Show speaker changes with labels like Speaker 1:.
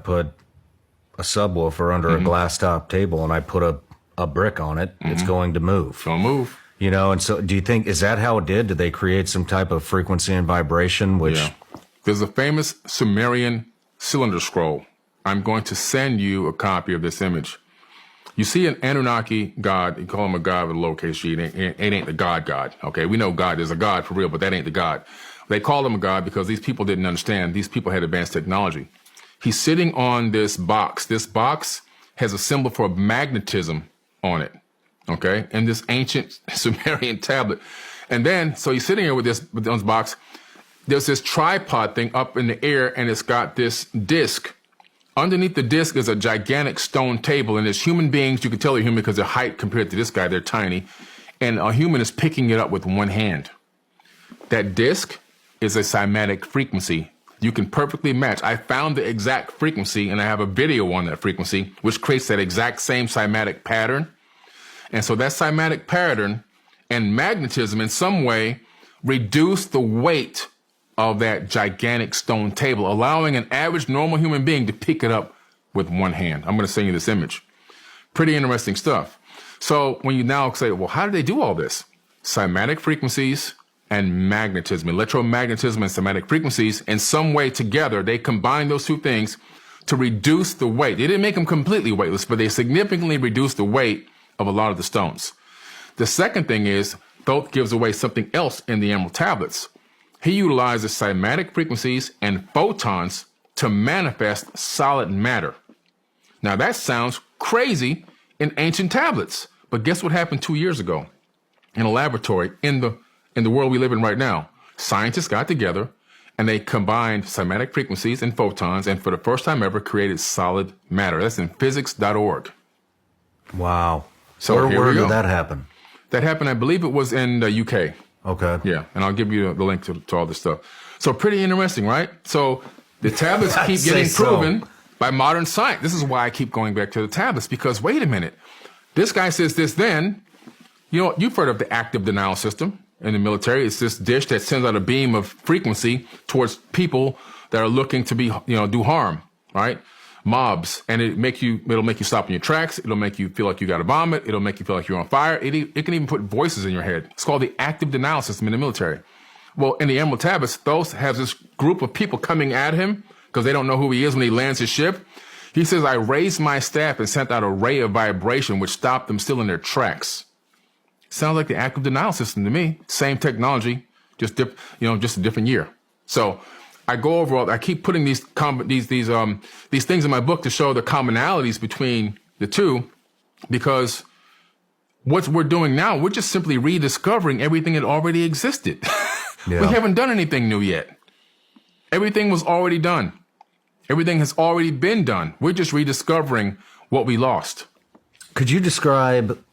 Speaker 1: put a subwoofer under a glass top table and I put a brick on it, it's going to move.
Speaker 2: Don't move.
Speaker 1: You know, and so do you think, is that how it did? Did they create some type of frequency and vibration? Which
Speaker 2: There's a famous Sumerian cylinder scroll. I'm going to send you a copy of this image. You see an Anunnaki god, you call him a god with a lowercase g, it ain't the God. Okay, we know God is a god for real, but that ain't the God. They called him a god because these people didn't understand. These people had advanced technology. He's sitting on this box. This box has a symbol for magnetism on it, okay, in this ancient Sumerian tablet. And then, so he's sitting here with this box. There's this tripod thing up in the air, and it's got this disc. Underneath the disc is a gigantic stone table, and there's human beings. You can tell they're human because their height compared to this guy, they're tiny. And a human is picking it up with one hand. That disc is a cymatic frequency. You can perfectly match. I found the exact frequency, and I have a video on that frequency, which creates that exact same cymatic pattern. And so that cymatic pattern and magnetism in some way reduce the weight of that gigantic stone table, allowing an average normal human being to pick it up with one hand. I'm going to send you this image. Pretty interesting stuff. So when you now say, well, how do they do all this? Cymatic frequencies and magnetism, electromagnetism and cymatic frequencies, in some way together, they combine those two things to reduce the weight. They didn't make them completely weightless, but they significantly reduced the weight of a lot of the stones. The second thing is, Thoth gives away something else in the emerald tablets. He utilizes cymatic frequencies and photons to manifest solid matter. Now that sounds crazy in ancient tablets, but guess what happened 2 years ago in a laboratory in the world we live in right now? Scientists got together and they combined cymatic frequencies and photons, and for the first time ever created solid matter. That's in physics.org.
Speaker 1: Wow.
Speaker 2: So
Speaker 1: where did that happen?
Speaker 2: That happened, I believe it was in the UK.
Speaker 1: Okay.
Speaker 2: Yeah, and I'll give you the link to all this stuff. So pretty interesting, right? So the tablets keep getting proven by modern science. This is why I keep going back to the tablets, because wait a minute. This guy says this then. You know, you've heard of the active denial system in the military. It's this dish that sends out a beam of frequency towards people that are looking to be, do harm, right? Mobs, and it'll make you stop in your tracks. It'll make you feel like you got to vomit. It'll make you feel like you're on fire. It can even put voices in your head. It's called the active denial system in the military. Well, in the Emerald Tablets, Thoth has this group of people coming at him because they don't know who he is when he lands his ship. He says, I raised my staff and sent out a ray of vibration which stopped them still in their tracks. Sounds like the active denial system to me. Same technology, just a different year. So I go over. I keep putting these things in my book to show the commonalities between the two, because what we're doing now, we're just simply rediscovering everything that already existed.
Speaker 1: Yeah.
Speaker 2: We haven't done anything new yet. Everything was already done. Everything has already been done. We're just rediscovering what we lost.
Speaker 1: Could you describe